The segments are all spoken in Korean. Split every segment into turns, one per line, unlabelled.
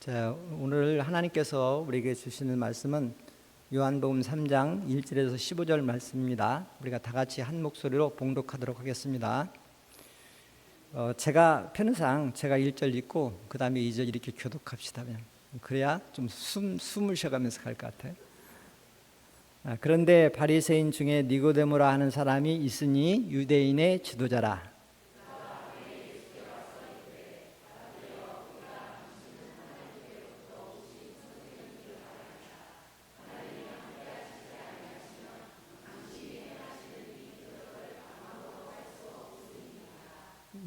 자, 오늘 하나님께서 우리에게 주시는 말씀은 요한복음 3장 1절에서 15절 말씀입니다. 우리가 다 같이 한 목소리로 봉독하도록 하겠습니다. 제가 편의상 제가 1절 읽고 그 다음에 2절 이렇게 교독합시다. 그래야 좀 숨을 쉬어가면서 갈 것 같아요. 그런데 바리새인 중에 니고데모라 하는 사람이 있으니 유대인의 지도자라.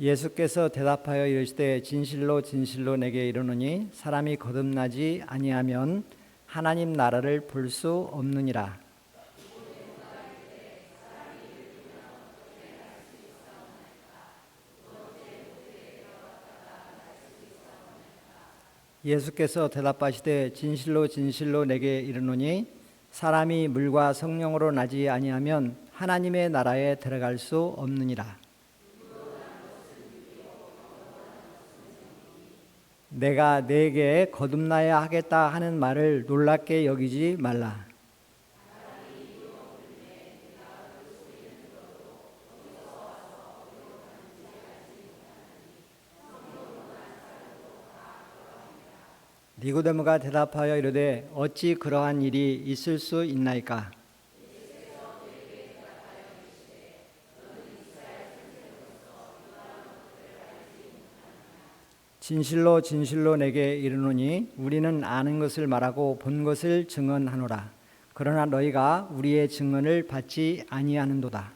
예수께서 대답하여 이르시되 진실로 진실로 내게 이르노니 사람이 거듭나지 아니하면 하나님 나라를 볼 수 없느니라. 예수께서 대답하시되 진실로 진실로 내게 이르노니 사람이 물과 성령으로 나지 아니하면 하나님의 나라에 들어갈 수 없느니라. 내가 네게 거듭나야 하겠다 하는 말을 놀랍게 여기지 말라. 니고데모가 대답하여 이르되 어찌 그러한 일이 있을 수 있나이까? 진실로 진실로 내게 이르노니 우리는 아는 것을 말하고 본 것을 증언하노라. 그러나 너희가 우리의 증언을 받지 아니하는도다.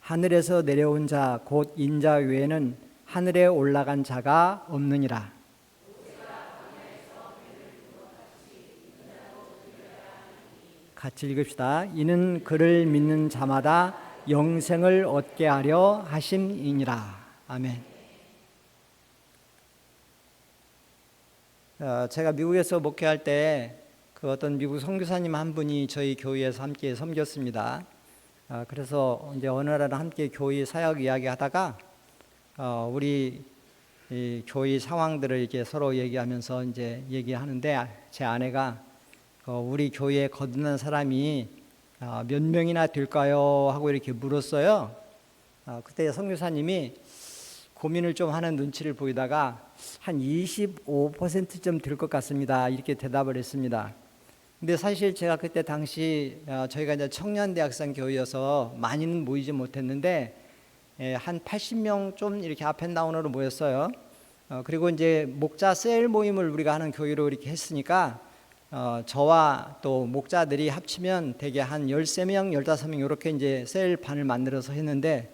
하늘에서 내려온 자 곧 인자 외에는 하늘에 올라간 자가 없느니라. 같이 읽읍시다. 이는 그를 믿는 자마다 영생을 얻게 하려 하심이니라. 아멘. 제가 미국에서 목회할 때 그 어떤 미국 선교사님 한 분이 저희 교회에서 함께 섬겼습니다. 그래서 이제 어느 날 함께 교회 사역 이야기하다가 우리 이 교회 상황들을 이렇게 서로 얘기하면서 이제 얘기하는데 제 아내가 우리 교회에 거듭난 사람이 몇 명이나 될까요? 하고 이렇게 물었어요. 그때 선교사님이 고민을 좀 하는 눈치를 보이다가 한 25%쯤 될 것 같습니다. 이렇게 대답을 했습니다. 근데 사실 제가 그때 당시 저희가 이제 청년대학생 교회여서 많이는 모이지 못했는데 한 80명 좀 이렇게 앞앤다운으로 모였어요. 그리고 이제 목자 셀 모임을 우리가 하는 교회로 이렇게 했으니까 저와 또 목자들이 합치면 대개 한 13명, 15명 이렇게 이제 셀 반을 만들어서 했는데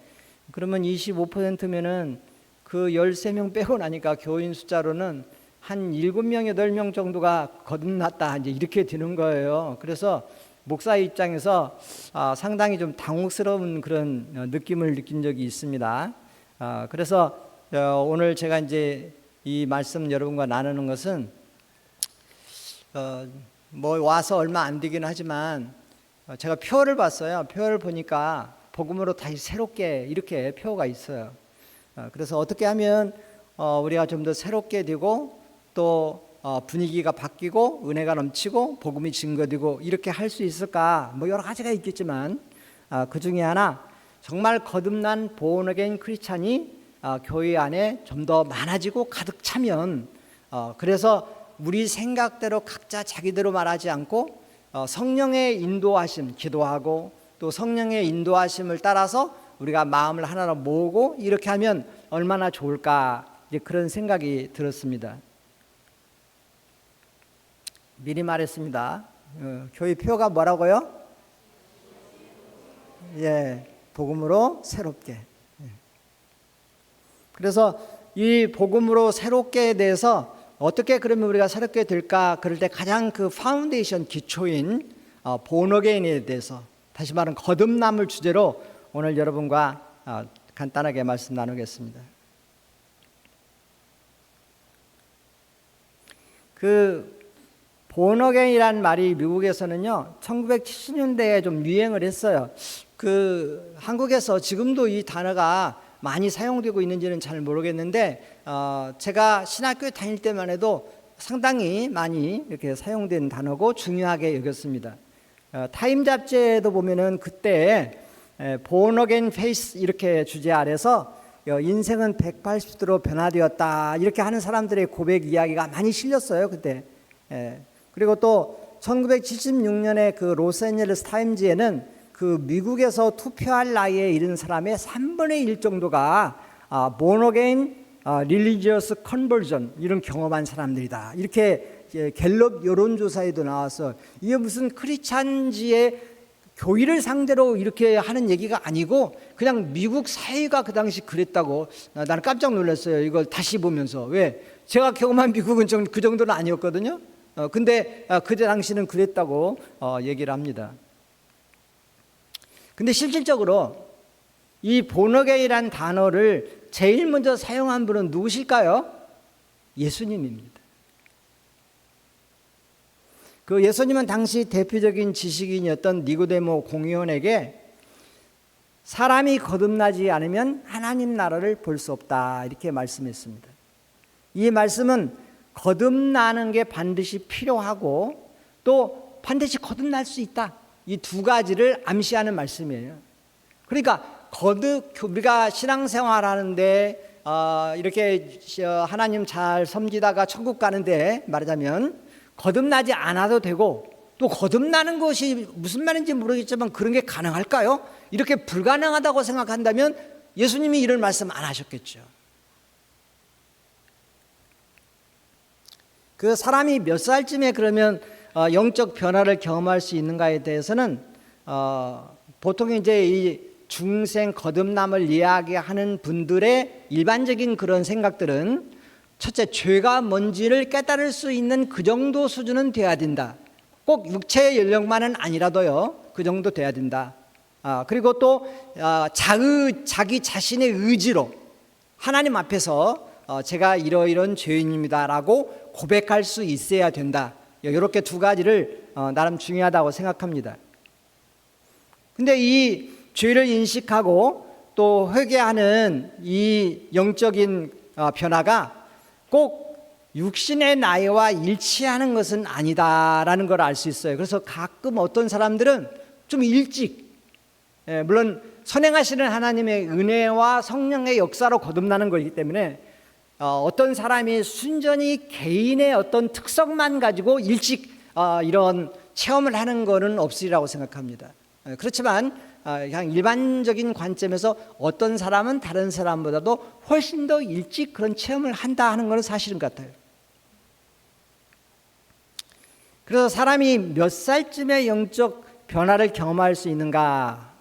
그러면 25%면은 그 13명 빼고 나니까 교인 숫자로는 한 7명, 8명 정도가 거듭났다 이제 이렇게 되는 거예요. 그래서 목사 입장에서 상당히 좀 당혹스러운 그런 느낌을 느낀 적이 있습니다. 그래서 오늘 제가 이제 이 말씀 여러분과 나누는 것은 뭐 와서 얼마 안 되긴 하지만 제가 표를 봤어요. 표를 보니까 복음으로 다시 새롭게 이렇게 표가 있어요. 그래서 어떻게 하면 우리가 좀 더 새롭게 되고 또 분위기가 바뀌고 은혜가 넘치고 복음이 증거되고 이렇게 할 수 있을까? 뭐 여러 가지가 있겠지만 그 중에 하나 정말 거듭난 born again 크리스찬이 교회 안에 좀 더 많아지고 가득 차면 그래서 우리 생각대로 각자 자기대로 말하지 않고 성령의 인도하심 기도하고 또 성령의 인도하심을 따라서 우리가 마음을 하나로 모으고 이렇게 하면 얼마나 좋을까 이제 그런 생각이 들었습니다. 미리 말했습니다. 교회 표가 뭐라고요? 예, 복음으로 새롭게. 그래서 이 복음으로 새롭게에 대해서 어떻게 그러면 우리가 새롭게 될까? 그럴 때 가장 그 파운데이션 기초인 born again에 대해서 다시 말하면 거듭남을 주제로 오늘 여러분과 간단하게 말씀 나누겠습니다. 그 born again이라는 말이 미국에서는요 1970년대에 좀 유행을 했어요. 한국에서 지금도 이 단어가 많이 사용되고 있는지는 잘 모르겠는데 제가 신학교에 다닐 때만 해도 상당히 많이 이렇게 사용된 단어고 중요하게 여겼습니다. 타임 잡지에도 보면은 그때 Born Again Faith 이렇게 주제 아래서 인생은 180도로 변화되었다 이렇게 하는 사람들의 고백 이야기가 많이 실렸어요 그때. 그리고 또 1976년에 그 로스앤젤레스 타임즈에는 그 미국에서 투표할 나이에 이른 사람의 3분의 1 정도가 Born Again Religious Conversion 이런 경험한 사람들이다 이렇게 갤럽 여론조사에도 나와서 이게 무슨 크리스찬지의 교회를 상대로 이렇게 하는 얘기가 아니고 그냥 미국 사회가 그 당시 그랬다고. 나는 깜짝 놀랐어요 이걸 다시 보면서. 왜? 제가 경험한 미국은 그 정도는 아니었거든요. 근데 그때 당시는 그랬다고 얘기를 합니다. 근데 실질적으로 이 본어게이라는 단어를 제일 먼저 사용한 분은 누구실까요? 예수님입니다. 그 예수님은 당시 대표적인 지식인이었던 니고데모 공의원에게 사람이 거듭나지 않으면 하나님 나라를 볼 수 없다 이렇게 말씀했습니다. 이 말씀은 거듭나는 게 반드시 필요하고 또 반드시 거듭날 수 있다 이 두 가지를 암시하는 말씀이에요. 그러니까 우리가 신앙생활하는데 이렇게 하나님 잘 섬기다가 천국 가는데 말하자면 거듭나지 않아도 되고 또 거듭나는 것이 무슨 말인지 모르겠지만 그런 게 가능할까요? 이렇게 불가능하다고 생각한다면 예수님이 이런 말씀 안 하셨겠죠. 그 사람이 몇 살쯤에 그러면 영적 변화를 경험할 수 있는가에 대해서는 보통 이제 이 중생 거듭남을 이야기하는 분들의 일반적인 그런 생각들은 첫째, 죄가 뭔지를 깨달을 수 있는 그 정도 수준은 돼야 된다. 꼭 육체의 연령만은 아니라도요. 그 정도 돼야 된다. 그리고 또 자기 자신의 의지로 하나님 앞에서 제가 이러이런 죄인입니다라고 고백할 수 있어야 된다. 이렇게 두 가지를 나름 중요하다고 생각합니다. 근데 이 죄를 인식하고 또 회개하는 이 영적인 변화가 꼭 육신의 나이와 일치하는 것은 아니다라는 걸 알 수 있어요. 그래서 가끔 어떤 사람들은 좀 일찍, 물론 선행하시는 하나님의 은혜와 성령의 역사로 거듭나는 것이기 때문에 어떤 사람이 순전히 개인의 어떤 특성만 가지고 일찍 이런 체험을 하는 것은 없으리라고 생각합니다. 그렇지만 그냥 일반적인 관점에서 어떤 사람은 다른 사람보다도 훨씬 더 일찍 그런 체험을 한다 하는 것은 사실인 것 같아요. 그래서 사람이 몇 살쯤에 영적 변화를 경험할 수 있는가?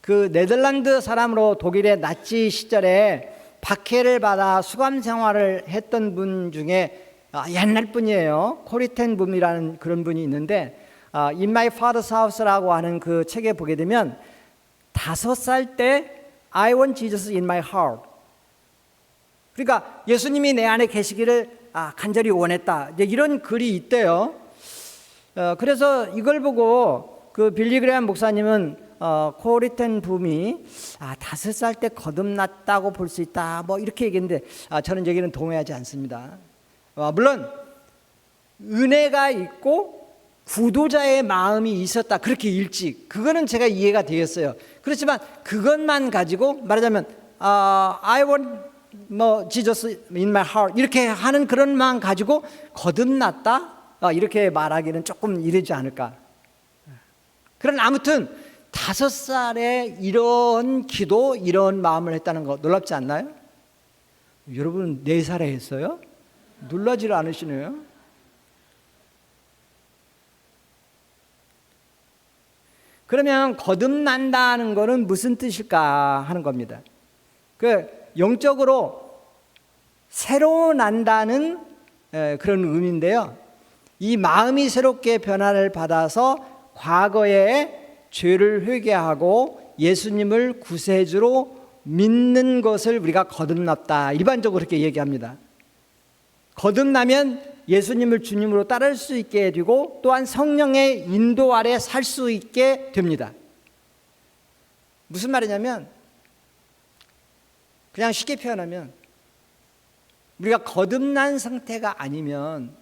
그 네덜란드 사람으로 독일의 나치 시절에 박해를 받아 수감 생활을 했던 분 중에 옛날 분이에요. 코리텐 붐이라는 그런 분이 있는데 In My Father's House라고 하는 그 책에 보게 되면 5살 때 I want Jesus in my heart. 그러니까 예수님이 내 안에 계시기를 간절히 원했다. 이제 이런 글이 있대요. 그래서 이걸 보고 그 빌리 그레이엄 목사님은 코리텐 붐이 5살 때 거듭났다고 볼 수 있다. 뭐 이렇게 얘기했는데 저는 여기는 동의하지 않습니다. 물론 은혜가 있고 구도자의 마음이 있었다. 그렇게 일찍. 그거는 제가 이해가 되겠어요. 그렇지만 그것만 가지고 말하자면 I want Jesus in my heart 이렇게 하는 그런 마음 가지고 거듭났다. 이렇게 말하기는 조금 이르지 않을까. 그러나 아무튼 5살에 이런 기도, 이런 마음을 했다는 거 놀랍지 않나요? 여러분 4살에 했어요? 놀라지를 않으시네요. 그러면 거듭난다는 것은 무슨 뜻일까 하는 겁니다. 그 영적으로 새로 난다는 그런 의미인데요. 이 마음이 새롭게 변화를 받아서 과거에 죄를 회개하고 예수님을 구세주로 믿는 것을 우리가 거듭났다. 일반적으로 그렇게 얘기합니다. 거듭나면 예수님을 주님으로 따를 수 있게 되고 또한 성령의 인도 아래 살 수 있게 됩니다. 무슨 말이냐면 그냥 쉽게 표현하면 우리가 거듭난 상태가 아니면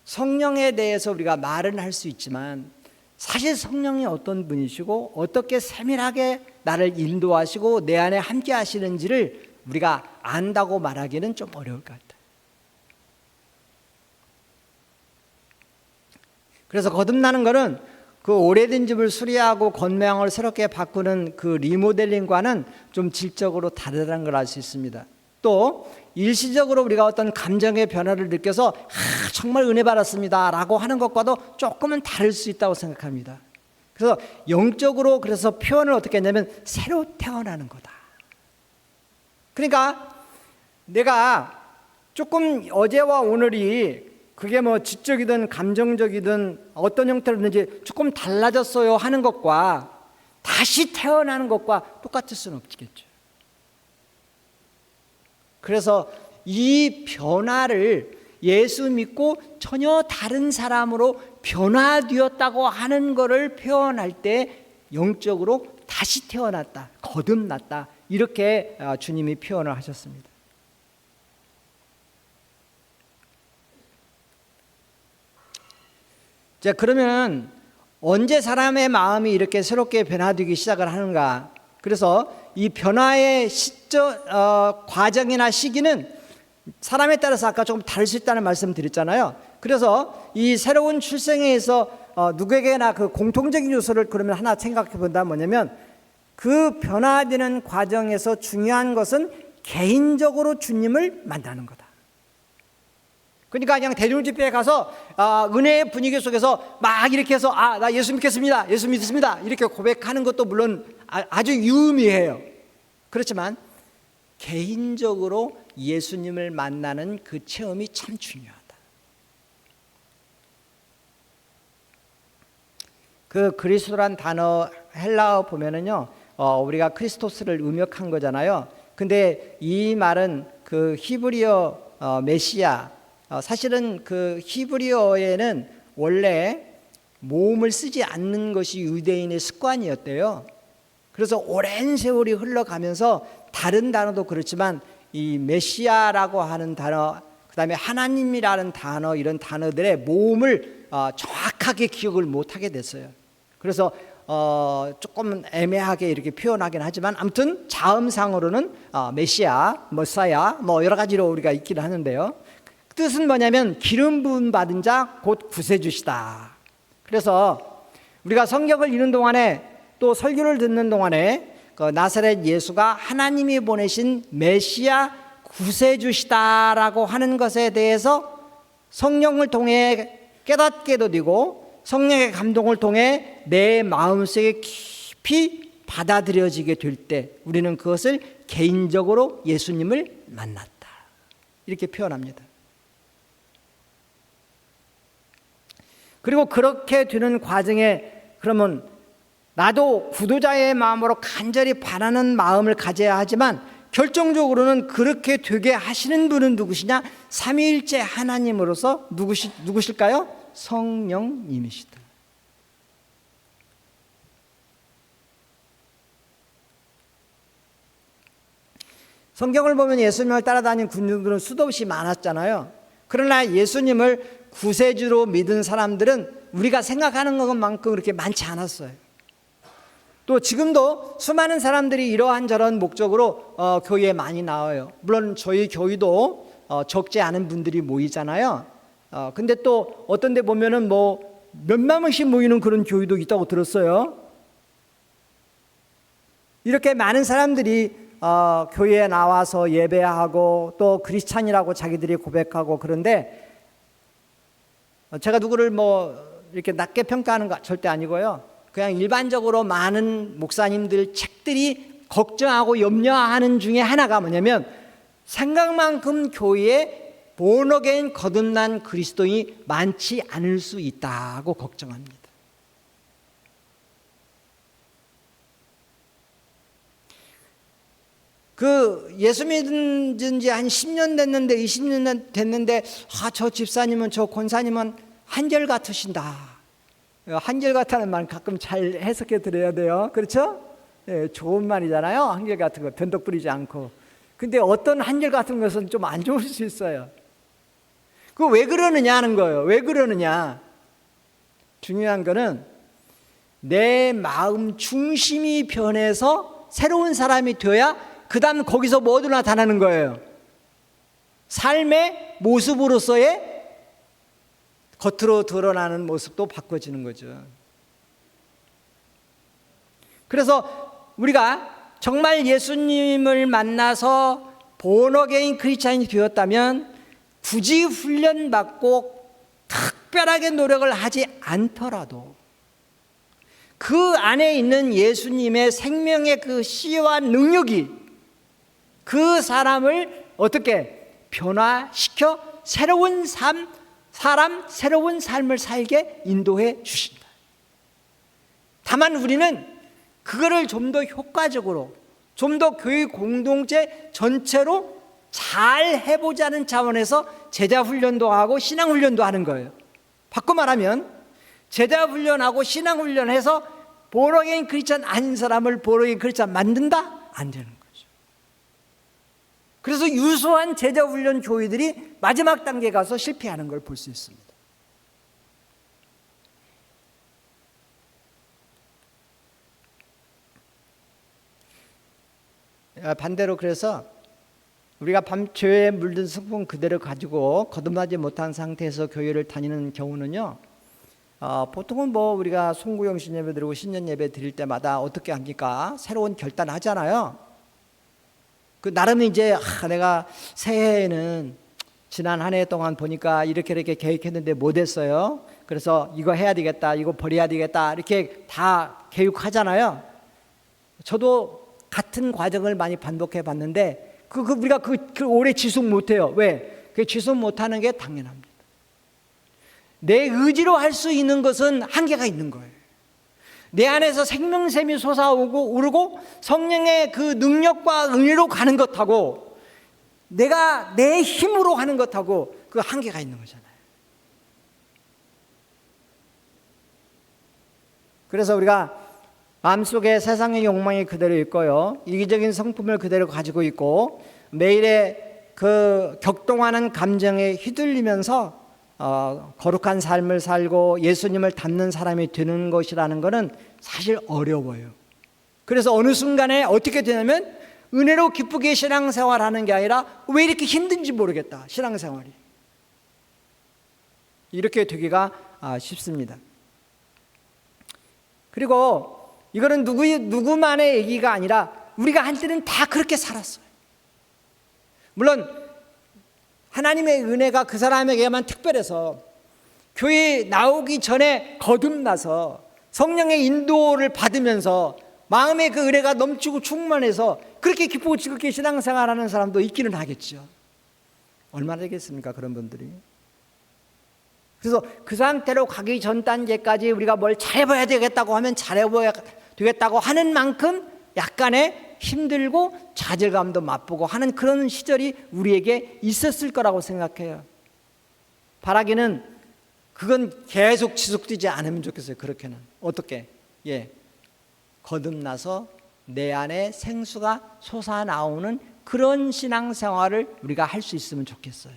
성령에 대해서 우리가 말은 할 수 있지만 사실 성령이 어떤 분이시고 어떻게 세밀하게 나를 인도하시고 내 안에 함께 하시는지를 우리가 안다고 말하기는 좀 어려울 것 같아요. 그래서 거듭나는 것은 그 오래된 집을 수리하고 건물을 새롭게 바꾸는 그 리모델링과는 좀 질적으로 다르다는 걸 알 수 있습니다. 또 일시적으로 우리가 어떤 감정의 변화를 느껴서 정말 은혜 받았습니다 라고 하는 것과도 조금은 다를 수 있다고 생각합니다. 그래서 영적으로 그래서 표현을 어떻게 했냐면 새로 태어나는 거다. 그러니까 내가 조금 어제와 오늘이 그게 뭐 지적이든 감정적이든 어떤 형태로든지 조금 달라졌어요 하는 것과 다시 태어나는 것과 똑같을 수는 없겠죠. 그래서 이 변화를 예수 믿고 전혀 다른 사람으로 변화되었다고 하는 것을 표현할 때 영적으로 다시 태어났다, 거듭났다 이렇게 주님이 표현을 하셨습니다. 자, 그러면 언제 사람의 마음이 이렇게 새롭게 변화되기 시작을 하는가? 그래서 이 변화의 과정이나 시기는 사람에 따라서 아까 조금 다를 수 있다는 말씀 드렸잖아요. 그래서 이 새로운 출생에서 누구에게나 그 공통적인 요소를 그러면 하나 생각해 본다면 뭐냐면 그 변화되는 과정에서 중요한 것은 개인적으로 주님을 만나는 거다. 그러니까 그냥 대중집회에 가서 은혜의 분위기 속에서 막 이렇게 해서 나 예수 믿겠습니다, 예수 믿습니다 이렇게 고백하는 것도 물론 아주 유의미해요. 그렇지만 개인적으로 예수님을 만나는 그 체험이 참 중요하다. 그 그리스도란 단어 헬라어 보면은요 우리가 크리스토스를 음역한 거잖아요. 근데 이 말은 그 히브리어 메시아, 사실은 그 히브리어에는 원래 모음을 쓰지 않는 것이 유대인의 습관이었대요. 그래서 오랜 세월이 흘러가면서 다른 단어도 그렇지만 이 메시아라고 하는 단어, 그 다음에 하나님이라는 단어, 이런 단어들의 모음을 정확하게 기억을 못하게 됐어요. 그래서 조금 애매하게 이렇게 표현하긴 하지만 아무튼 자음상으로는 메시아, 머사야 뭐 여러 가지로 우리가 읽기를 하는데요. 뜻은 뭐냐면 기름 부음 받은 자 곧 구세주시다. 그래서 우리가 성경을 읽는 동안에 또 설교를 듣는 동안에 그 나사렛 예수가 하나님이 보내신 메시아 구세주시다라고 하는 것에 대해서 성령을 통해 깨닫게도 되고 성령의 감동을 통해 내 마음속에 깊이 받아들여지게 될 때 우리는 그것을 개인적으로 예수님을 만났다 이렇게 표현합니다. 그리고 그렇게 되는 과정에 그러면 나도 구도자의 마음으로 간절히 바라는 마음을 가져야 하지만 결정적으로는 그렇게 되게 하시는 분은 누구시냐? 삼위일체 하나님으로서 누구실까요? 성령님이시다. 성경을 보면 예수님을 따라다닌 군중들은 수도 없이 많았잖아요. 그러나 예수님을 구세주로 믿은 사람들은 우리가 생각하는 것만큼 그렇게 많지 않았어요. 또 지금도 수많은 사람들이 이러한 저런 목적으로 교회에 많이 나와요. 물론 저희 교회도 적지 않은 분들이 모이잖아요. 근데 또 어떤 데 보면은 뭐 몇만 명씩 모이는 그런 교회도 있다고 들었어요. 이렇게 많은 사람들이 교회에 나와서 예배하고 또 크리스찬이라고 자기들이 고백하고 그런데 제가 누구를 뭐 이렇게 낮게 평가하는 거 절대 아니고요. 그냥 일반적으로 많은 목사님들 책들이 걱정하고 염려하는 중에 하나가 뭐냐면 생각만큼 교회에 본어게인 거듭난 그리스도인이 많지 않을 수 있다고 걱정합니다. 그 예수 믿은 지 한 10년 됐는데 20년 됐는데 저 집사님은 저 권사님은 한결같으신다. 한결같다는 말 가끔 잘 해석해 드려야 돼요. 그렇죠? 좋은 말이잖아요. 한결같은 거 변덕 부리지 않고. 근데 어떤 한결같은 것은 좀 안 좋을 수 있어요. 그 왜 그러느냐 하는 거예요. 왜 그러느냐. 중요한 거는 내 마음 중심이 변해서 새로운 사람이 되어야 그 다음 거기서 뭐도 나타나는 거예요. 삶의 모습으로서의 겉으로 드러나는 모습도 바꿔지는 거죠. 그래서 우리가 정말 예수님을 만나서 본어게인 크리스찬이 되었다면 굳이 훈련받고 특별하게 노력을 하지 않더라도 그 안에 있는 예수님의 생명의 그 씨와 능력이 그 사람을 어떻게 변화시켜 새로운 새로운 삶을 살게 인도해 주신다. 다만 우리는 그거를 좀 더 효과적으로, 좀 더 교회 공동체 전체로 잘 해보자는 차원에서 제자 훈련도 하고 신앙 훈련도 하는 거예요. 바꿔 말하면 제자 훈련하고 신앙 훈련해서 born-again 크리스찬 아닌 사람을 born-again 크리스찬 만든다? 안 되는 거죠. 그래서 유수한 제자 훈련 교회들이 마지막 단계에 가서 실패하는 걸 볼 수 있습니다. 반대로 그래서 우리가 죄에 물든 성품 그대로 가지고 거듭나지 못한 상태에서 교회를 다니는 경우는요, 보통은 뭐 우리가 송구영 신예배 드리고 신년 예배 드릴 때마다 어떻게 합니까? 새로운 결단 하잖아요. 그 나름 이제 내가 새해에는 지난 한 해 동안 보니까 이렇게 계획했는데 못했어요. 그래서 이거 해야 되겠다, 이거 버려야 되겠다, 이렇게 다 계획하잖아요. 저도 같은 과정을 많이 반복해 봤는데 우리가 그 오래 지속 못해요. 왜? 그 지속 못하는 게 당연합니다. 내 의지로 할 수 있는 것은 한계가 있는 거예요. 내 안에서 생명샘이 솟아오고 오르고 성령의 그 능력과 은혜로 가는 것하고 내가 내 힘으로 하는 것하고 그 한계가 있는 거잖아요. 그래서 우리가 마음속에 세상의 욕망이 그대로 있고요, 이기적인 성품을 그대로 가지고 있고 매일의 그 격동하는 감정에 휘둘리면서 거룩한 삶을 살고 예수님을 닮는 사람이 되는 것이라는 것은 사실 어려워요. 그래서 어느 순간에 어떻게 되냐면 은혜로 기쁘게 신앙생활하는 게 아니라 왜 이렇게 힘든지 모르겠다, 신앙생활이 이렇게 되기가 쉽습니다. 그리고 이거는 누구만의 얘기가 아니라 우리가 한때는 다 그렇게 살았어요. 물론 하나님의 은혜가 그 사람에게만 특별해서 교회에 나오기 전에 거듭나서 성령의 인도를 받으면서 마음의 그 은혜가 넘치고 충만해서 그렇게 기쁘고 즐겁게 신앙생활하는 사람도 있기는 하겠죠. 얼마나 되겠습니까, 그런 분들이. 그래서 그 상태로 가기 전 단계까지 우리가 뭘 잘해봐야 되겠다고 하면 잘해봐야 되겠다고 하는 만큼 약간의 힘들고 좌절감도 맛보고 하는 그런 시절이 우리에게 있었을 거라고 생각해요. 바라기는 그건 계속 지속되지 않으면 좋겠어요. 그렇게는 어떻게? 거듭나서 내 안에 생수가 솟아나오는 그런 신앙생활을 우리가 할 수 있으면 좋겠어요.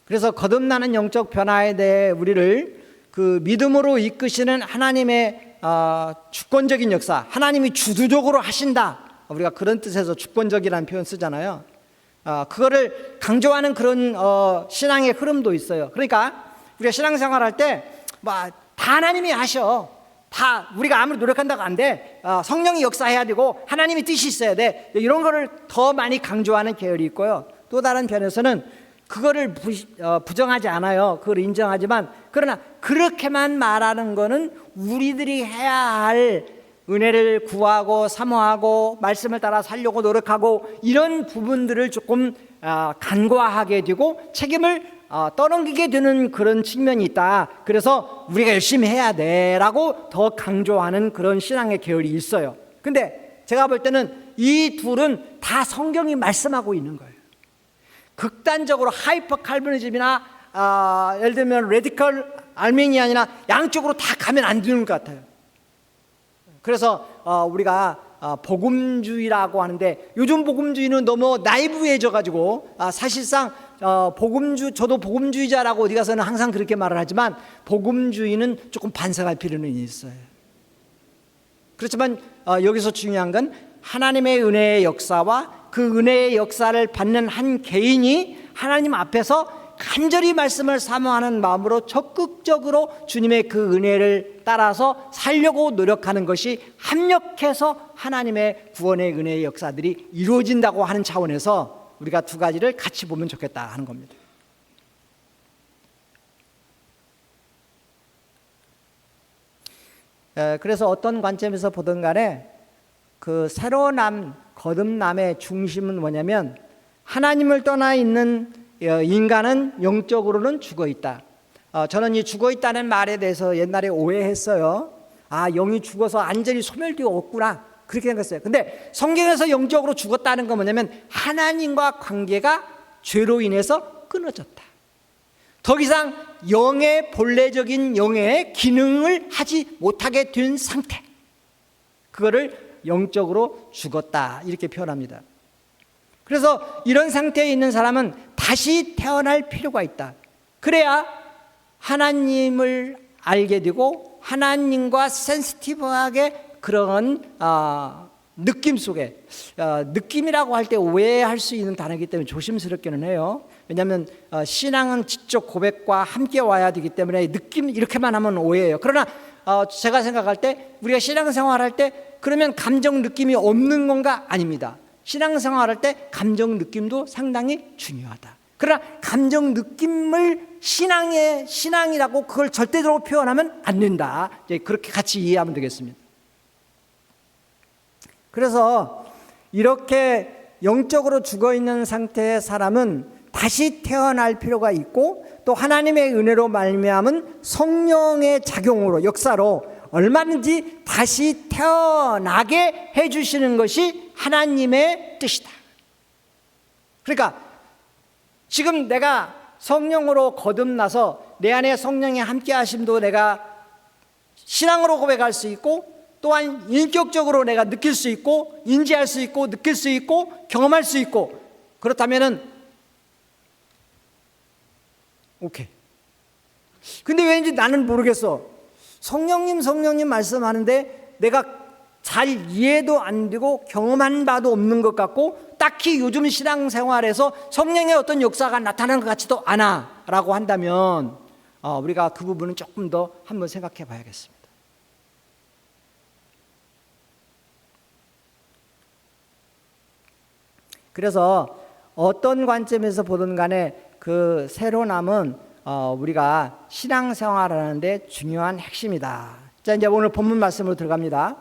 그래서 거듭나는 영적 변화에 대해 우리를 그 믿음으로 이끄시는 하나님의 주권적인 역사, 하나님이 주도적으로 하신다, 우리가 그런 뜻에서 주권적이라는 표현 쓰잖아요. 그거를 강조하는 그런 신앙의 흐름도 있어요. 그러니까 우리가 신앙생활할 때 다 하나님이 하셔, 다 우리가 아무리 노력한다고 안 돼, 성령이 역사해야 되고 하나님의 뜻이 있어야 돼, 이런 거를 더 많이 강조하는 계열이 있고요. 또 다른 편에서는 그거를 부정하지 않아요. 그걸 인정하지만 그러나 그렇게만 말하는 거는 우리들이 해야 할 은혜를 구하고 사모하고 말씀을 따라 살려고 노력하고 이런 부분들을 조금 간과하게 되고 책임을 떠넘기게 되는 그런 측면이 있다. 그래서 우리가 열심히 해야 돼라고 더 강조하는 그런 신앙의 계열이 있어요. 근데 제가 볼 때는 이 둘은 다 성경이 말씀하고 있는 거예요. 극단적으로 하이퍼 칼빈이즘이나 예를 들면 레디컬 알메니안이나 양쪽으로 다 가면 안 되는 것 같아요. 그래서 우리가 복음주의라고 하는데, 요즘 복음주의는 너무 나이브해져 가지고 사실상 저도 복음주의자라고 어디 가서는 항상 그렇게 말을 하지만, 복음주의는 조금 반성할 필요는 있어요. 그렇지만 여기서 중요한 건 하나님의 은혜의 역사와 그 은혜의 역사를 받는 한 개인이 하나님 앞에서 간절히 말씀을 사모하는 마음으로 적극적으로 주님의 그 은혜를 따라서 살려고 노력하는 것이 합력해서 하나님의 구원의 은혜의 역사들이 이루어진다고 하는 차원에서 우리가 두 가지를 같이 보면 좋겠다 하는 겁니다. 그래서 어떤 관점에서 보든 간에 그 새로남, 거듭남의 중심은 뭐냐면, 하나님을 떠나 있는 인간은 영적으로는 죽어 있다. 저는 이 죽어 있다는 말에 대해서 옛날에 오해했어요. 영이 죽어서 완전히 소멸되어 없구나, 그렇게 생각했어요. 근데 성경에서 영적으로 죽었다는 건 뭐냐면, 하나님과 관계가 죄로 인해서 끊어졌다. 더 이상 영의 본래적인 영의 기능을 하지 못하게 된 상태, 그거를 영적으로 죽었다, 이렇게 표현합니다. 그래서 이런 상태에 있는 사람은 다시 태어날 필요가 있다. 그래야 하나님을 알게 되고 하나님과 센시티브하게 그런 느낌 속에, 느낌이라고 할 때 오해할 수 있는 단어이기 때문에 조심스럽기는 해요. 왜냐하면 신앙은 지적 고백과 함께 와야 되기 때문에 느낌 이렇게만 하면 오해예요. 그러나 제가 생각할 때, 우리가 신앙생활할 때 그러면 감정 느낌이 없는 건가? 아닙니다. 신앙생활할 때 감정 느낌도 상당히 중요하다. 그러나 감정 느낌을 신앙이라고 그걸 절대적으로 표현하면 안 된다. 이제 그렇게 같이 이해하면 되겠습니다. 그래서 이렇게 영적으로 죽어있는 상태의 사람은 다시 태어날 필요가 있고, 또 하나님의 은혜로 말미암은 성령의 작용으로, 역사로 얼마든지 다시 태어나게 해주시는 것이 하나님의 뜻이다. 그러니까 지금 내가 성령으로 거듭나서 내 안에 성령의 함께 하심도 내가 신앙으로 고백할 수 있고, 또한 인격적으로 내가 느낄 수 있고, 인지할 수 있고, 느낄 수 있고, 경험할 수 있고, 그렇다면은 오케이. 근데 왠지 나는 모르겠어. 성령님 말씀하는데 내가 잘 이해도 안 되고 경험한 바도 없는 것 같고, 딱히 요즘 신앙생활에서 성령의 어떤 역사가 나타나는 것 같지도 않아 라고 한다면 우리가 그 부분은 조금 더 한번 생각해 봐야겠습니다. 그래서 어떤 관점에서 보든 간에 그 새로남은 우리가 신앙생활하는데 중요한 핵심이다. 자, 이제 오늘 본문 말씀으로 들어갑니다.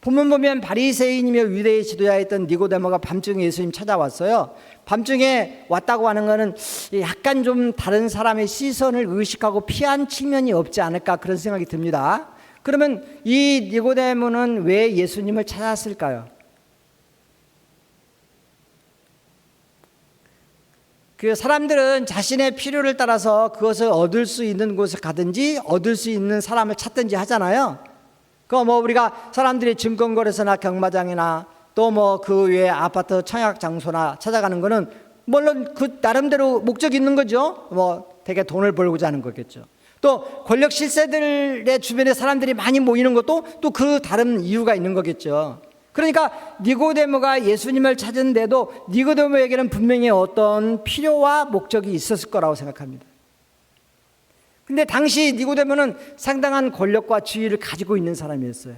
본문 보면 바리새인이며 유대의 지도자였던 니고데모가 밤중에 예수님 찾아왔어요. 밤중에 왔다고 하는 것은 약간 좀 다른 사람의 시선을 의식하고 피한 측면이 없지 않을까, 그런 생각이 듭니다. 그러면 이 니고데모는 왜 예수님을 찾았을까요? 그 사람들은 자신의 필요를 따라서 그것을 얻을 수 있는 곳에 가든지 얻을 수 있는 사람을 찾든지 하잖아요. 우리가 사람들이 증권거래소나 경마장이나 또 그 외에 아파트 청약 장소나 찾아가는 거는 물론 그 나름대로 목적이 있는 거죠. 되게 돈을 벌고자 하는 거겠죠. 또 권력 실세들의 주변에 사람들이 많이 모이는 것도 또 그 다른 이유가 있는 거겠죠. 그러니까 니고데모가 예수님을 찾은데도 니고데모에게는 분명히 어떤 필요와 목적이 있었을 거라고 생각합니다. 근데 당시 니고데모는 상당한 권력과 지위를 가지고 있는 사람이었어요.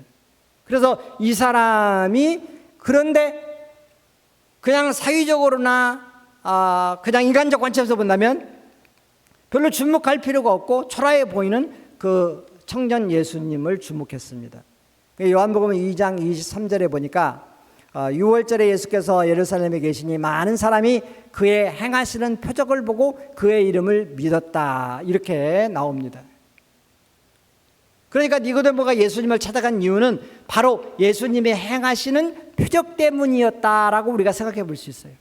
그래서 이 사람이 그런데 그냥 사회적으로나 그냥 인간적 관점에서 본다면 별로 주목할 필요가 없고 초라해 보이는 그 청년 예수님을 주목했습니다. 요한복음 2장 23절에 보니까 6월절에 예수께서 예루살렘에 계시니 많은 사람이 그의 행하시는 표적을 보고 그의 이름을 믿었다, 이렇게 나옵니다. 그러니까 니고데모가 예수님을 찾아간 이유는 바로 예수님이 행하시는 표적 때문이었다라고 우리가 생각해 볼 수 있어요.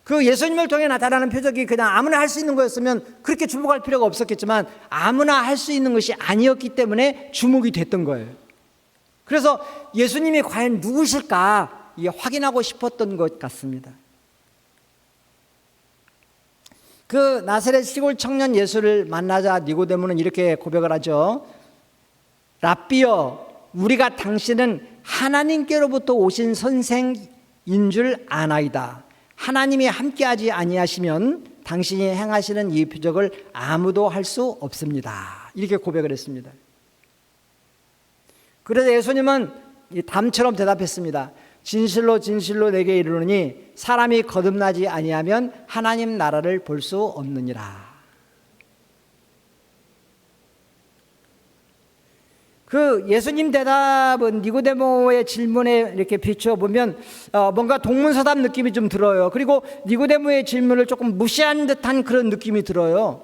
그 예수님을 통해 나타나는 표적이 그냥 아무나 할 수 있는 거였으면 그렇게 주목할 필요가 없었겠지만 아무나 할 수 있는 것이 아니었기 때문에 주목이 됐던 거예요. 그래서 예수님이 과연 누구실까 확인하고 싶었던 것 같습니다. 그 나사렛 시골 청년 예수를 만나자 니고데모는 이렇게 고백을 하죠. 랍비여, 우리가 당신은 하나님께로부터 오신 선생인 줄 아나이다. 하나님이 함께하지 아니하시면 당신이 행하시는 이 표적을 아무도 할 수 없습니다. 이렇게 고백을 했습니다. 그래서 예수님은 담처럼 대답했습니다. 진실로 진실로 내게 이르노니 사람이 거듭나지 아니하면 하나님 나라를 볼 수 없느니라. 그 예수님 대답은 니고데모의 질문에 이렇게 비추어 보면 뭔가 동문서답 느낌이 좀 들어요. 그리고 니고데모의 질문을 조금 무시한 듯한 그런 느낌이 들어요.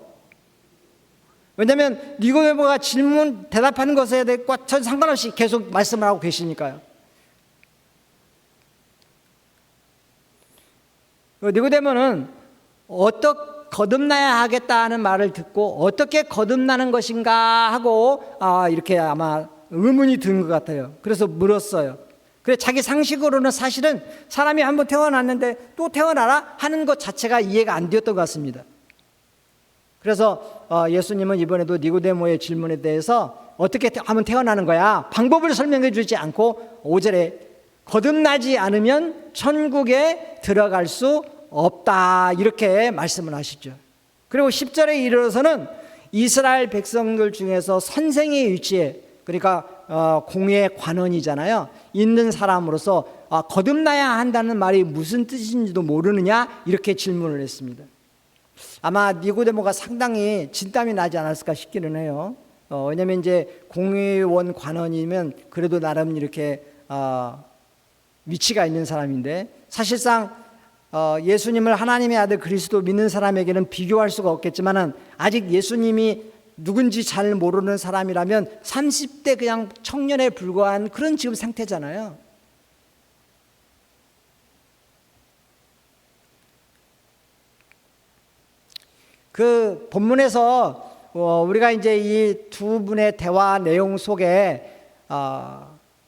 왜냐하면 니고데모가 질문 대답하는 것에 대해서 전 상관없이 계속 말씀을 하고 계시니까요. 니고데모는 거듭나야 하겠다는 말을 듣고 어떻게 거듭나는 것인가 하고 이렇게 아마 의문이 든 것 같아요. 그래서 물었어요. 그래 자기 상식으로는 사실은 사람이 한번 태어났는데 또 태어나라 하는 것 자체가 이해가 안 되었던 것 같습니다. 그래서 예수님은 이번에도 니고데모의 질문에 대해서 어떻게 하면 태어나는 거야? 방법을 설명해 주지 않고 5절에 거듭나지 않으면 천국에 들어갈 수 없다 이렇게 말씀을 하시죠. 그리고 10절에 이르러서는 이스라엘 백성들 중에서 선생의 위치에, 그러니까 공의 관원이잖아요, 있는 사람으로서 거듭나야 한다는 말이 무슨 뜻인지도 모르느냐 이렇게 질문을 했습니다. 아마 니고데모가 상당히 진땀이 나지 않았을까 싶기는 해요. 왜냐하면 이제 공의원 관원이면 그래도 나름 이렇게 위치가 있는 사람인데 사실상 예수님을 하나님의 아들 그리스도 믿는 사람에게는 비교할 수가 없겠지만 아직 예수님이 누군지 잘 모르는 사람이라면 30대 그냥 청년에 불과한 그런 지금 상태잖아요. 그 본문에서 우리가 이제 이 두 분의 대화 내용 속에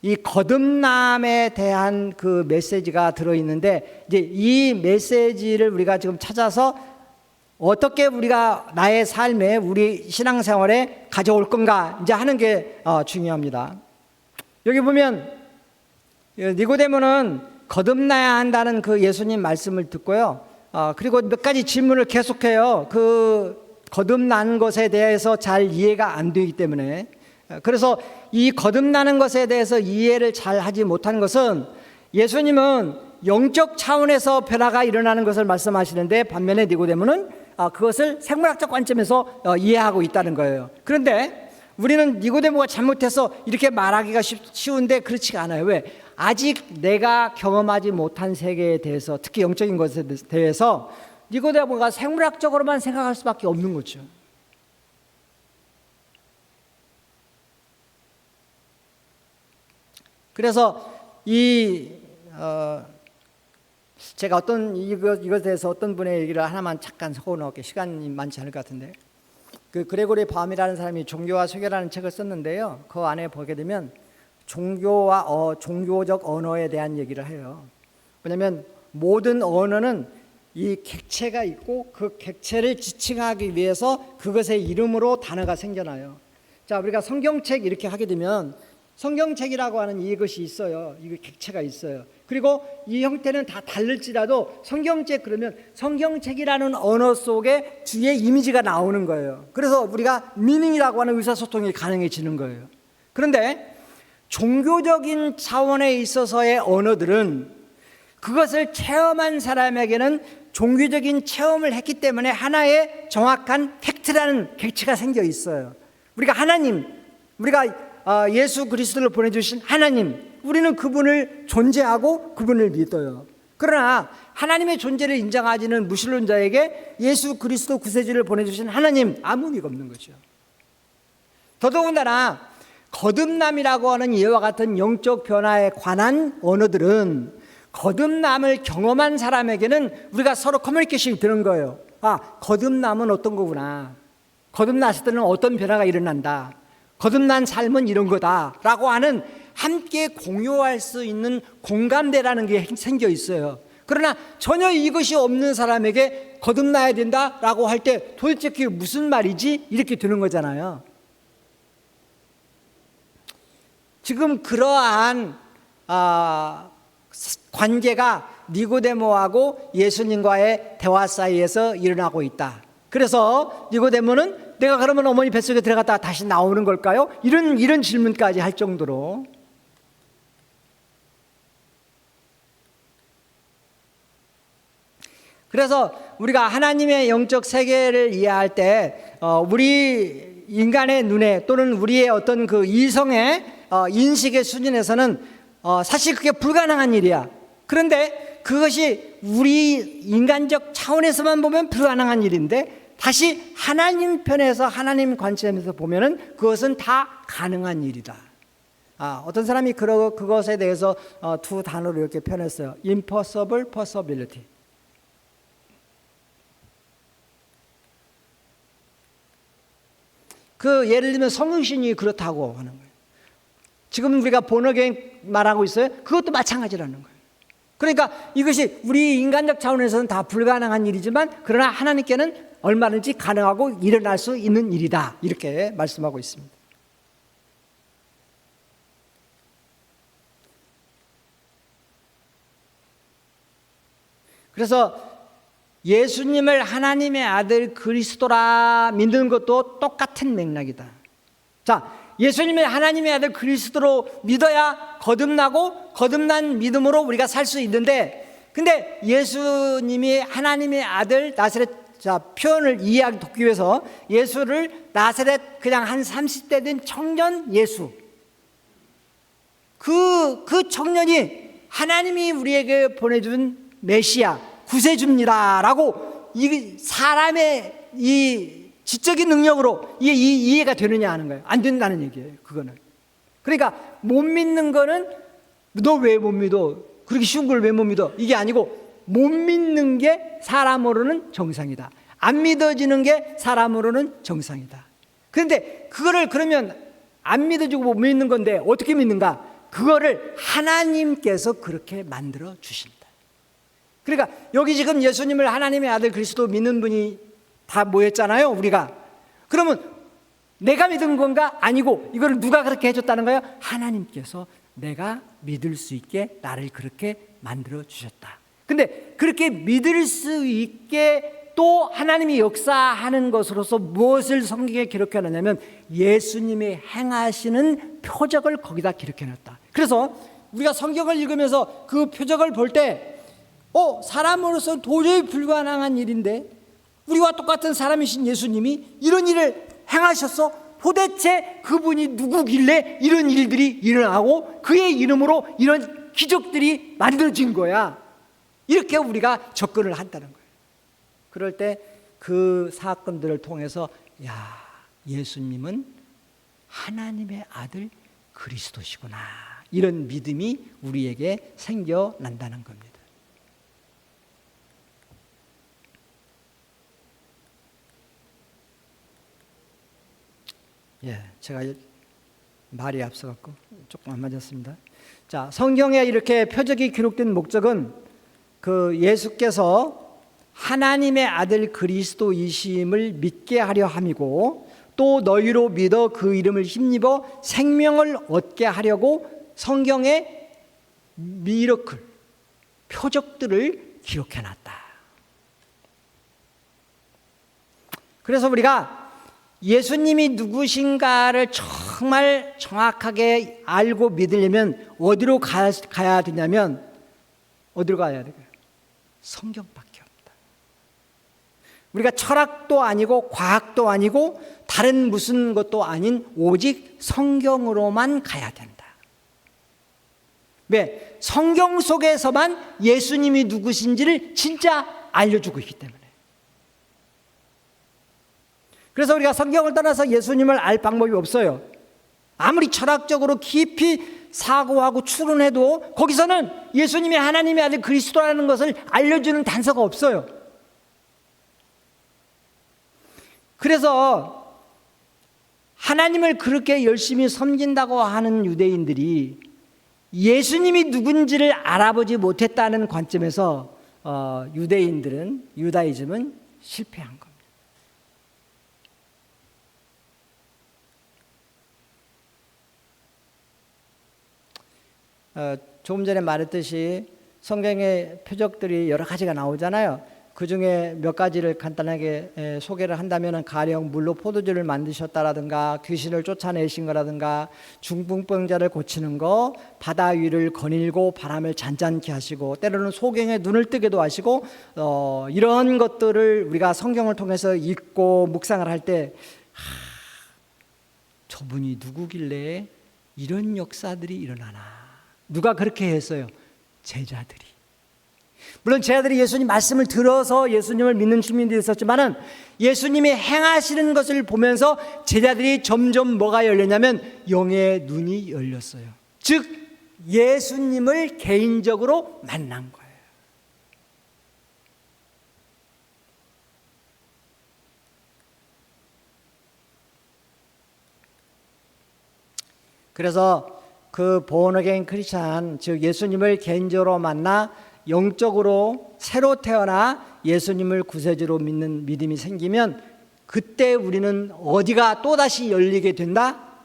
이 거듭남에 대한 그 메시지가 들어있는데 이제 이 메시지를 우리가 지금 찾아서 어떻게 우리가 나의 삶에 우리 신앙생활에 가져올 건가 이제 하는 게 중요합니다. 여기 보면 니고데모는 거듭나야 한다는 그 예수님 말씀을 듣고요. 그리고 몇 가지 질문을 계속해요. 그 거듭나는 것에 대해서 잘 이해가 안 되기 때문에. 그래서 이 거듭나는 것에 대해서 이해를 잘 하지 못한 것은 예수님은 영적 차원에서 변화가 일어나는 것을 말씀하시는데 반면에 니고데모는 그것을 생물학적 관점에서 이해하고 있다는 거예요. 그런데 우리는 니고데모가 잘못해서 이렇게 말하기가 쉬운데 그렇지가 않아요. 왜? 아직 내가 경험하지 못한 세계에 대해서, 특히 영적인 것에 대해서 니고데모가 생물학적으로만 생각할 수밖에 없는 거죠. 그래서 제가 이것에 대해서 어떤 분의 얘기를 하나만 잠깐 적어놓을게요. 시간이 많지 않을 것 같은데, 그 그레고리 바움이라는 사람이 종교와 세계라는 책을 썼는데요. 그 안에 보게 되면 종교와 종교적 언어에 대한 얘기를 해요. 왜냐하면 모든 언어는 이 객체가 있고 그 객체를 지칭하기 위해서 그것의 이름으로 단어가 생겨나요. 자, 우리가 성경책 이렇게 하게 되면 성경책이라고 하는 이것이 있어요. 이거 객체가 있어요. 그리고 이 형태는 다 다를지라도 성경책 그러면 성경책이라는 언어 속에 뒤에 이미지가 나오는 거예요. 그래서 우리가 미닝이라고 하는 의사소통이 가능해지는 거예요. 그런데 종교적인 차원에 있어서의 언어들은 그것을 체험한 사람에게는 종교적인 체험을 했기 때문에 하나의 정확한 팩트라는 객체가 생겨 있어요. 우리가 하나님, 우리가 예수 그리스도를 보내주신 하나님, 우리는 그분을 존재하고 그분을 믿어요. 그러나 하나님의 존재를 인정하지는 무신론자에게 예수 그리스도 구세주를 보내주신 하나님 아무 의미가 없는 거죠. 더더군다나 거듭남이라고 하는 이와 같은 영적 변화에 관한 언어들은 거듭남을 경험한 사람에게는 우리가 서로 커뮤니케이션이 되는 거예요. 아, 거듭남은 어떤 거구나. 거듭났을 때는 어떤 변화가 일어난다. 거듭난 삶은 이런 거다라고 하는 함께 공유할 수 있는 공감대라는 게 생겨 있어요. 그러나 전혀 이것이 없는 사람에게 거듭나야 된다라고 할 때 도대체 그게 무슨 말이지? 이렇게 되는 거잖아요. 지금 그러한 관계가 니고데모하고 예수님과의 대화 사이에서 일어나고 있다. 그래서 니고데모는 내가 그러면 어머니 뱃속에 들어갔다가 다시 나오는 걸까요? 이런 질문까지 할 정도로. 그래서 우리가 하나님의 영적 세계를 이해할 때 우리 인간의 눈에 또는 우리의 어떤 그 이성의 인식의 수준에서는 사실 그게 불가능한 일이야. 그런데 그것이 우리 인간적 차원에서만 보면 불가능한 일인데 다시 하나님 편에서 하나님 관점에서 보면은 그것은 다 가능한 일이다. 어떤 사람이 그것에 대해서 두 단어로 이렇게 표현했어요. Impossible possibility. 그 예를 들면 성육신이 그렇다고 하는 거예요. 지금 우리가 본어게인 말하고 있어요. 그것도 마찬가지라는 거예요. 그러니까 이것이 우리 인간적 차원에서는 다 불가능한 일이지만 그러나 하나님께는 얼마든지 가능하고 일어날 수 있는 일이다. 이렇게 말씀하고 있습니다. 그래서 예수님을 하나님의 아들 그리스도라 믿는 것도 똑같은 맥락이다. 자, 예수님을 하나님의 아들 그리스도로 믿어야 거듭나고 거듭난 믿음으로 우리가 살 수 있는데, 근데 예수님이 하나님의 아들 나사렛, 자, 표현을 이해하기 돕기 위해서 예수를 나사렛 그냥 한 30대 된 청년 예수, 그 청년이 하나님이 우리에게 보내준 메시아 구세주입니다라고 이 사람의 이 지적인 능력으로 이해가 되느냐 하는 거예요. 안 된다는 얘기예요. 그거는. 그러니까 못 믿는 거는 너 왜 못 믿어? 그렇게 쉬운 걸 왜 못 믿어? 이게 아니고 못 믿는 게 사람으로는 정상이다. 안 믿어지는 게 사람으로는 정상이다. 그런데 그거를 그러면 안 믿어지고 못 믿는 건데 어떻게 믿는가? 그거를 하나님께서 그렇게 만들어 주신다. 그러니까 여기 지금 예수님을 하나님의 아들 그리스도 믿는 분이 다 모였잖아요, 우리가. 그러면 내가 믿은 건가? 아니고 이걸 누가 그렇게 해줬다는 거예요? 하나님께서 내가 믿을 수 있게 나를 그렇게 만들어 주셨다. 근데 그렇게 믿을 수 있게 또 하나님이 역사하는 것으로서 무엇을 성경에 기록해 놨냐면 예수님이 행하시는 표적을 거기다 기록해 놨다. 그래서 우리가 성경을 읽으면서 그 표적을 볼 때 사람으로서 도저히 불가능한 일인데 우리와 똑같은 사람이신 예수님이 이런 일을 행하셨어? 도대체 그분이 누구길래 이런 일들이 일어나고 그의 이름으로 이런 기적들이 만들어진 거야. 이렇게 우리가 접근을 한다는 거예요. 그럴 때 그 사건들을 통해서 예수님은 하나님의 아들 그리스도시구나, 이런 믿음이 우리에게 생겨난다는 겁니다. 제가 말이 앞서갖고 조금 안 맞았습니다. 자, 성경에 이렇게 표적이 기록된 목적은 그 예수께서 하나님의 아들 그리스도이심을 믿게 하려 함이고 또 너희로 믿어 그 이름을 힘입어 생명을 얻게 하려고 성경에 미러클, 표적들을 기록해놨다. 그래서 우리가 예수님이 누구신가를 정말 정확하게 알고 믿으려면 어디로 가야 되냐면 어디로 가야 돼요? 성경밖에 없다. 우리가 철학도 아니고 과학도 아니고 다른 무슨 것도 아닌 오직 성경으로만 가야 된다. 왜? 성경 속에서만 예수님이 누구신지를 진짜 알려주고 있기 때문에. 그래서 우리가 성경을 떠나서 예수님을 알 방법이 없어요. 아무리 철학적으로 깊이 사고하고 추론해도 거기서는 예수님이 하나님의 아들 그리스도라는 것을 알려주는 단서가 없어요. 그래서 하나님을 그렇게 열심히 섬긴다고 하는 유대인들이 예수님이 누군지를 알아보지 못했다는 관점에서 유다이즘은 실패한 겁니다. 조금 전에 말했듯이 성경의 표적들이 여러 가지가 나오잖아요. 그 중에 몇 가지를 간단하게 소개를 한다면 가령 물로 포도주를 만드셨다라든가 귀신을 쫓아내신 거라든가 중풍병자를 고치는 거, 바다 위를 거닐고 바람을 잔잔케 하시고 때로는 소경의 눈을 뜨게도 하시고 이런 것들을 우리가 성경을 통해서 읽고 묵상을 할 때 저분이 누구길래 이런 역사들이 일어나나. 누가 그렇게 했어요? 제자들이. 물론 제자들이 예수님 말씀을 들어서 예수님을 믿는 주민들이 있었지만은 예수님이 행하시는 것을 보면서 제자들이 점점 뭐가 열렸냐면 영의 눈이 열렸어요. 즉 예수님을 개인적으로 만난 거예요. 그래서 그 born-again 크리스찬, 즉 예수님을 개인적으로 만나 영적으로 새로 태어나 예수님을 구세주로 믿는 믿음이 생기면 그때 우리는 어디가 또다시 열리게 된다?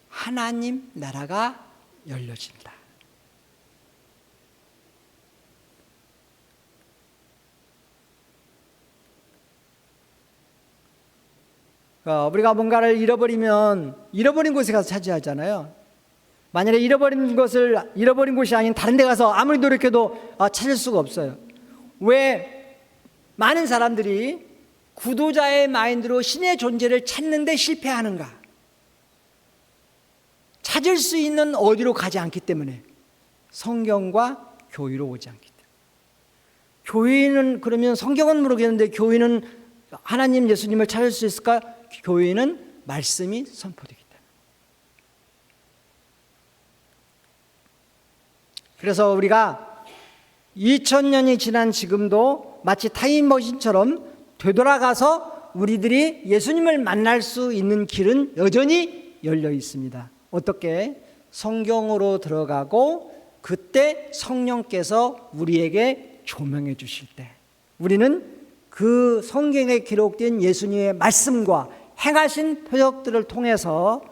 하나님 나라가 열려진다. 우리가 뭔가를 잃어버리면 잃어버린 곳에 가서 차지하잖아요. 만약에 잃어버린 곳이 아닌 다른 데 가서 아무리 노력해도 찾을 수가 없어요. 왜 많은 사람들이 구도자의 마인드로 신의 존재를 찾는데 실패하는가? 찾을 수 있는 어디로 가지 않기 때문에, 성경과 교회로 오지 않기 때문에. 교회는 그러면 성경은 모르겠는데 교회는 하나님 예수님을 찾을 수 있을까? 교회는 말씀이 선포되기 때문에. 그래서 우리가 2000년이 지난 지금도 마치 타임머신처럼 되돌아가서 우리들이 예수님을 만날 수 있는 길은 여전히 열려 있습니다. 어떻게? 성경으로 들어가고 그때 성령께서 우리에게 조명해 주실 때 우리는 그 성경에 기록된 예수님의 말씀과 행하신 표적들을 통해서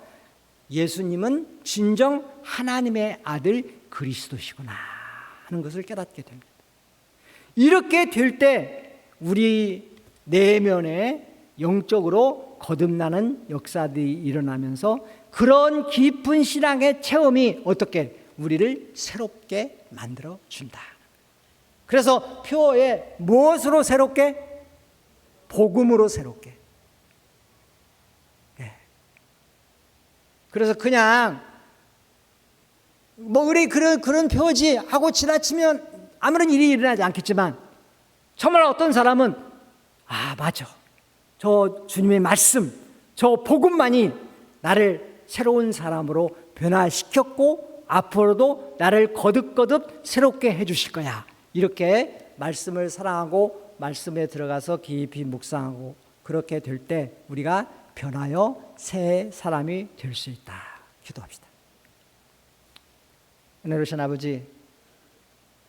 예수님은 진정 하나님의 아들 그리스도시구나 하는 것을 깨닫게 됩니다. 이렇게 될 때 우리 내면에 영적으로 거듭나는 역사들이 일어나면서 그런 깊은 신앙의 체험이 어떻게 우리를 새롭게 만들어 준다. 그래서 표어에 무엇으로 새롭게? 복음으로 새롭게. 그래서 그냥 우리 그런 표지 하고 지나치면 아무런 일이 일어나지 않겠지만 정말 어떤 사람은 맞아, 저 주님의 말씀, 저 복음만이 나를 새로운 사람으로 변화시켰고 앞으로도 나를 거듭거듭 새롭게 해주실 거야. 이렇게 말씀을 사랑하고 말씀에 들어가서 깊이 묵상하고 그렇게 될 때 우리가 변하여 새 사람이 될 수 있다. 기도합시다. 은혜로우신 아버지,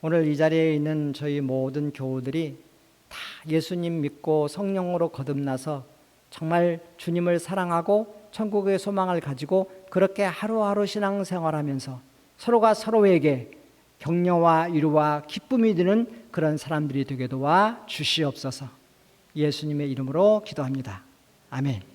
오늘 이 자리에 있는 저희 모든 교우들이 다 예수님 믿고 성령으로 거듭나서 정말 주님을 사랑하고 천국의 소망을 가지고 그렇게 하루하루 신앙생활하면서 서로가 서로에게 격려와 위로와 기쁨이 되는 그런 사람들이 되게 도와 주시옵소서. 예수님의 이름으로 기도합니다. 아멘.